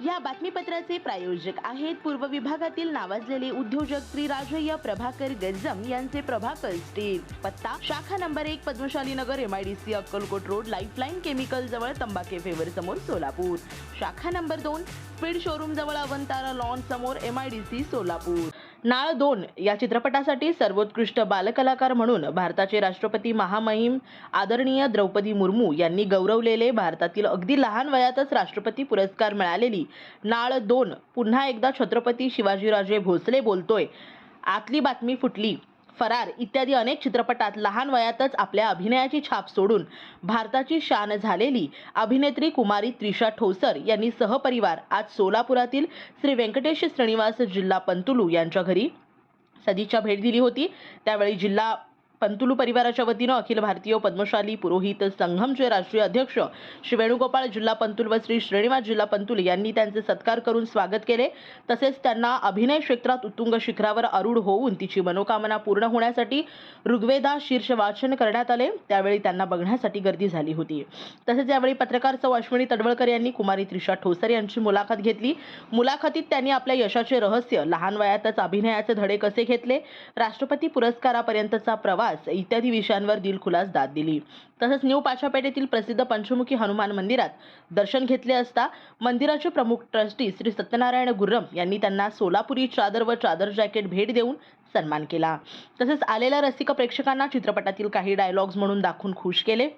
या बातमीपत्राचे प्रायोजक आहेत पूर्व विभागातील नावाजलेले उद्योजक श्री राजय्य प्रभाकर गंजम यांचे प्रभाकर स्टील. पत्ता शाखा नंबर 1 पद्मशाली नगर MIDC Akkalkot road lifeline chemical जवळ तंबाखे फेवर समोर सोलापूर. शाखा नंबर 2 स्पीड शोरूम जवळ अवंतारा लॉन समोर MIDC सोलापूर. नाळ 2 या चित्रपटासाठी सर्वोत्कृष्ट बालकलाकार म्हणून भारताचे राष्ट्रपती महामहिम आदरणीय द्रौपदी मुर्मू यांनी गौरवलेले भारतातील अगदी लहान वयातच राष्ट्रपती पुरस्कार मिळालेली नाळ 2 पुन्हा एकदा छत्रपती शिवाजीराजे भोसले बोलतोय, आतली बातमी फुटली, फरार इत्यादी अनेक चित्रपटात लहान वयातच आपल्या अभिनयाची छाप सोडून भारताची शान झालेली अभिनेत्री कुमारी त्रिशा ठोसर यांनी सहपरिवार आज सोलापुरातील श्री व्यंकटेश श्रीनिवास जिल्हा पंतुलू यांच्या घरी सदिच्छा भेट दिली होती. त्यावेळी जिल्हा पंतुलू परिवाराच्या वतीनं अखिल भारतीय पद्मशाली पुरोहित संघमचे राष्ट्रीय अध्यक्ष श्री वेणुगोपाळ जिल्हा पंतुल व श्री श्रीनिवास जिल्हा पंतुल यांनी त्यांचे सत्कार करून स्वागत केले. तसेच त्यांना अभिनय क्षेत्रात उत्तुंग शिखरावर आरूढ होऊन तिची मनोकामना पूर्ण होण्यासाठी ऋग्वेदा शीर्ष वाचन करण्यात आले. त्यावेळी त्यांना बघण्यासाठी गर्दी झाली होती. तसेच यावेळी पत्रकार सौ अश्विनी तडवळकर यांनी कुमारी त्रिशा ठोसर यांची मुलाखत घेतली. मुलाखतीत त्यांनी आपल्या यशाचे रहस्य, लहान वयातच अभिनयाचे धडे कसे घेतले, राष्ट्रपती पुरस्कारापर्यंतचा प्रवास इत्यादी विषयांवर दिलखुलास दाद दिली. तसेच न्यू पाछापेठ प्रसिद्ध पंचमुखी हनुमान मंदिरात दर्शन घेतले असता मंदिराचे प्रमुख ट्रस्टी श्री सत्यनारायण गुर्रम यांनी त्यांना सोलापुरी चादर व चादर जॅकेट भेट देऊन सन्मान केला. तसेच आलेल्या रसिक प्रेक्षकांना चित्रपटातील काही डायलॉग्स म्हणून दाखवून खुश केले.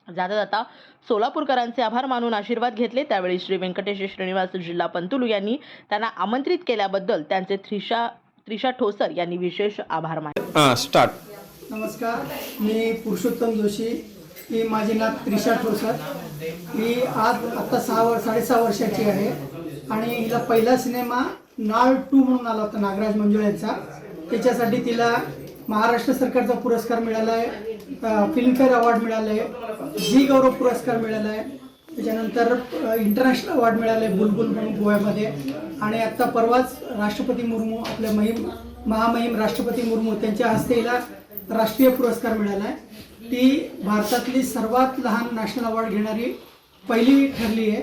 जाता जाता सोलापूरकरांचे आभार मानून आशीर्वाद घेतले. त्यावेळी श्री व्यंकटेश श्रीनिवास जिल्हा पंतुलू यांनी त्यांना आमंत्रित केल्याबद्दल त्यांचे त्रिशा ठोसर यांनी विशेष आभार मानले. स्टार्ट. नमस्कार, मी पुरुषोत्तम जोशी. ही माझी नात त्रिशा ठोसर. ही आता 6.5 वर्षाची आहे आणि हिला पहिला सिनेमा नाळ 2 म्हणून आला होता नागराज मंजुळेंचा. त्याच्यासाठी तिला महाराष्ट्र सरकारचा पुरस्कार मिळाला आहे, फिल्मफेअर अवॉर्ड मिळाला आहे, झी गौरव पुरस्कार मिळाला आहे, त्याच्यानंतर इंटरनॅशनल अवॉर्ड मिळाले बुलबुल म्हणून गोव्यामध्ये. आणि आत्ता परवाच राष्ट्रपती मुर्मू आपले महामहिम राष्ट्रपती मुर्मू त्यांच्या हस्ते हिला राष्ट्रीय पुरस्कार मिळाला आहे. ती भारतातली सर्वात लहान नॅशनल अवॉर्ड घेणारी पहिली ठरली आहे.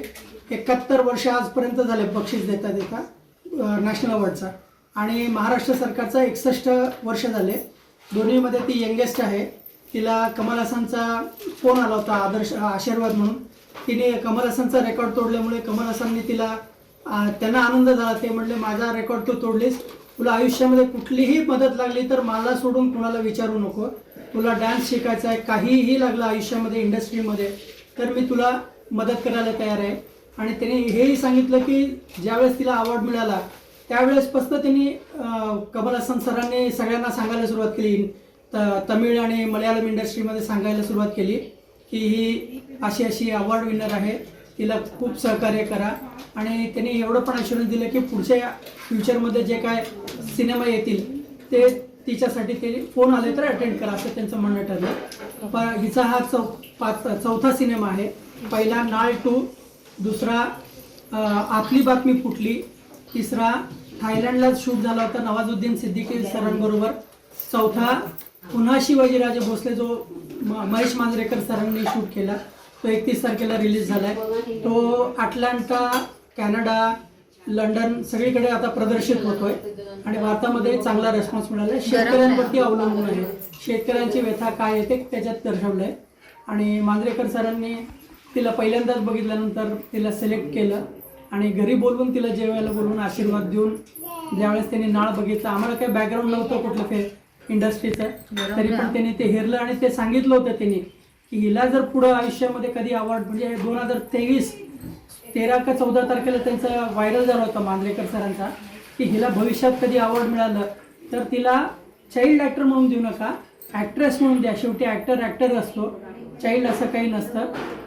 71 वर्ष आजपर्यंत झाले बक्षीस देता नॅशनल अवॉर्डचा. आणि महाराष्ट्र सरकारचा 61 वर्ष झाले. दोन्हीमध्ये ती यंगेस्ट आहे. तिला कमल हसनचा फोन आला होता आशीर्वाद म्हणून. तिने कमल हसनचा रेकॉर्ड तोडल्यामुळे कमल हसनने त्यांना आनंद झाला. ते म्हटले, माझा रेकॉर्ड तू तोडलीस, तुला आयुष्यामध्ये कुठलीही मदत लागली तर मला सोडून कुणाला विचारू नको. तुला डान्स शिकायचा आहे, काहीही लागलं आयुष्यामध्ये इंडस्ट्रीमध्ये तर मी तुला मदत करायला तयार आहे. आणि त्याने हेही सांगितलं की ज्यावेळेस तिला अवॉर्ड मिळाला त्यावेळेसपासून त्यांनी कमल हसन सरांनी सगळ्यांना सांगायला सुरुवात केली, तमिळ आणि मल्याळम इंडस्ट्रीमध्ये सांगायला सुरुवात केली की ही अशी अवॉर्ड विनर आहे, तिला खूप सहकार्य करा. आणि त्यांनी एवढं पण आश्वासन दिलं की पुढच्या फ्युचरमध्ये जे काय सिनेमा येतील ते तिच्यासाठी ते फोन आले तर अटेंड करा असं त्यांचं म्हणणं ठरलं. पण हिचा हा चौथा सिनेमा आहे. पहिला नाळ 2, दुसरा आतली बातमी फुटली, तिसरा थायलंडला शूट झाला होता नवाजुद्दीन सिद्दीकी सरांबरोबर, चौथा पुन्हा शिवाजीराजे भोसले जो महेश मांजरेकर सरांनी शूट केला तो 31 तारखेला रिलीज झालाय. तो अटलांटा, कॅनडा, लंडन सगळीकडे आता प्रदर्शित होतोय आणि भारतामध्ये चांगला रिस्पॉन्स मिळाला. शेतकऱ्यांवरती अवलंबून आहे, शेतकऱ्यांची व्यथा काय आहे ते त्याच्यात दर्शवलंय. आणि मांजरेकर सरांनी तिला पहिल्यांदाच बघितल्यानंतर तिला सिलेक्ट केलं आणि घरी बोलवून तिला जेवायला बोलवून आशीर्वाद देऊन ज्यावेळेस त्यांनी नाळ बघितलं, आम्हाला काही बॅकग्राऊंड नव्हतं कुठलं ते इंडस्ट्रीचं, तरी पण त्यांनी ते हेरलं आणि ते सांगितलं होतं त्यांनी की हिला जर पुढं आयुष्यामध्ये कधी अवॉर्ड म्हणजे 2023 13 का 14 तारखेला त्यांचा व्हायरल झाला होता मांजरेकर सरांचा की हिला भविष्यात कधी अवॉर्ड मिळालं तर तिला चाइल्ड ॲक्टर म्हणून देऊ नका, ॲक्ट्रेस म्हणून द्या. शेवटी ॲक्टर असतो, चाइल्ड असं काही नसतं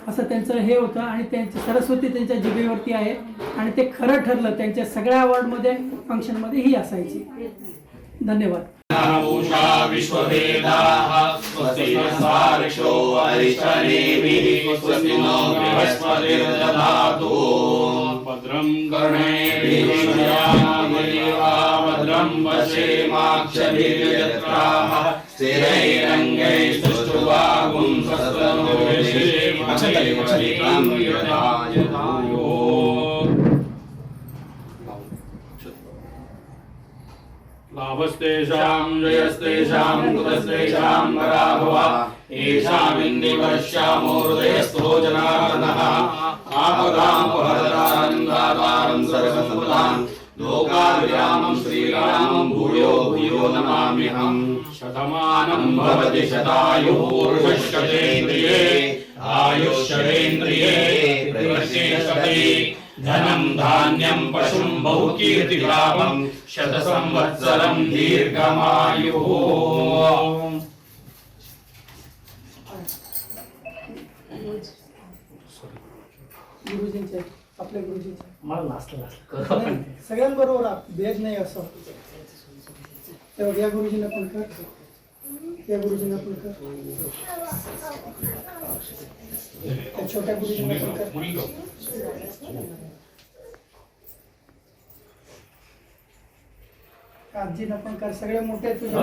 असं त्यांचं हे होतं. आणि त्यांची सरस्वती त्यांच्या जिभेवरती आहे आणि ते खरं ठरलं. त्यांच्या सगळ्या अवॉर्डमध्ये फंक्शनमध्ये ही असायची. धन्यवाद. पूषा विश्ववेदाः स्वस्ति नस्तार्क्ष्यो अरिष्टनेमिः स्वस्ति नो बृहस्पतिर्दधातु भद्रं कर्णेभिः भद्रं पश्येमाक्षभिर्यजत्राः स्थिरैरङ्गैः सुष्ठुवागुं स्वस्तनोभिः लाभस्तेषां जयस्तेषां कृतस्तेषां पराभवा येषामिन्दिवश्यामो हृदयस्थो जनार्दनः आपदामपहरतारं दातारं सर्वसम्पदां लोकाभिरामं श्रीरामं भूयो भूयो नमाम्यहम् शतमानं भवति शतायुः पुरुषश्शतेन्द्रिये आयुष्यवेन्द्रिये प्रतिवर्षे धनं धान्यं पशुं बहुकीर्तिलाभं शतसंवत्सरं दीर्घमायुः गुरुजींचे आपल्या गुरुजींचे मला लास्ट करू आपण सगळ्यांबरोबर भेद नाही असं तेव्हा या गुरुजींना पण कर या गुरुजींना पण कर त्या छोट्या गुरुजींना पण कर आजींना पण कर सगळे मोठे तुझ्या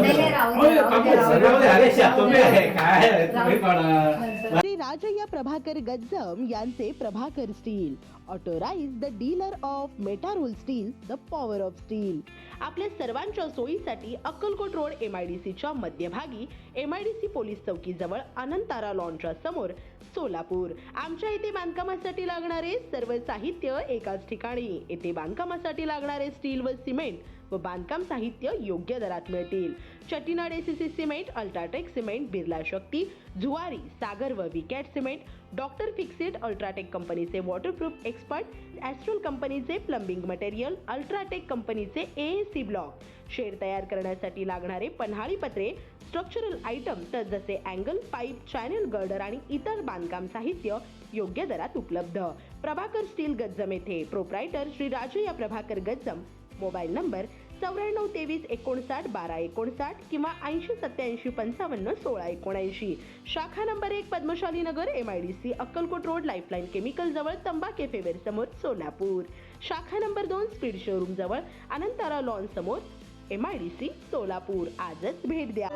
श्री राजय्या प्रभाकर गज्जम यांचे Prabhakar steel authorise the dealer of Metarol steel the power of steel. आपल्या सर्वांच्या सोयीसाठी अक्कलकोट रोड MIDC च्या मध्यभागी MIDC पोलीस चौकी जवळ अनंतारा लॉनच्या समोर सोलापूर. आमच्या इथे बांधकामासाठी लागणारे सर्व साहित्य एकाच ठिकाणी. येथे बांधकामासाठी लागणारे स्टील व सिमेंट व बांधकाम साहित्य योग्य दरात मिळतील. Chettinad ACC cement, UltraTech cement, Birla Shakti, Zuari, Sagar व Vicat cement, doctor Fixit, UltraTech कंपनीचे वॉटरप्रूफ एक्सपर्ट, ॲस्ट्रल कंपनीचे प्लंबिंग मटेरियल, अल्ट्राटेक कंपनीचे AAC ब्लॉक, शेड तयार करण्यासाठी लागणारे पन्हाळी पत्रे, स्ट्रक्चरल आयटम तर जसे अँगल, पाईप, चॅनल गर्डर आणि इतर बांधकाम साहित्य योग्य दरात उपलब्ध. प्रभाकर स्टील गज्जम येथे. Proprietor Shri Rajayya Prabhakar Gajjam. Mobile number 9423591259 किंवा 8087551679. शाखा नंबर 1 पद्मशाली नगर MIDC Akkalkot road lifeline chemical जवळ तंबा कॅफे वेर समोर सोलापूर. शाखा नंबर 2 स्पीड शोरूम जवळ अनंतारा लॉन समोर MIDC सोलापूर. आजच भेट द्या.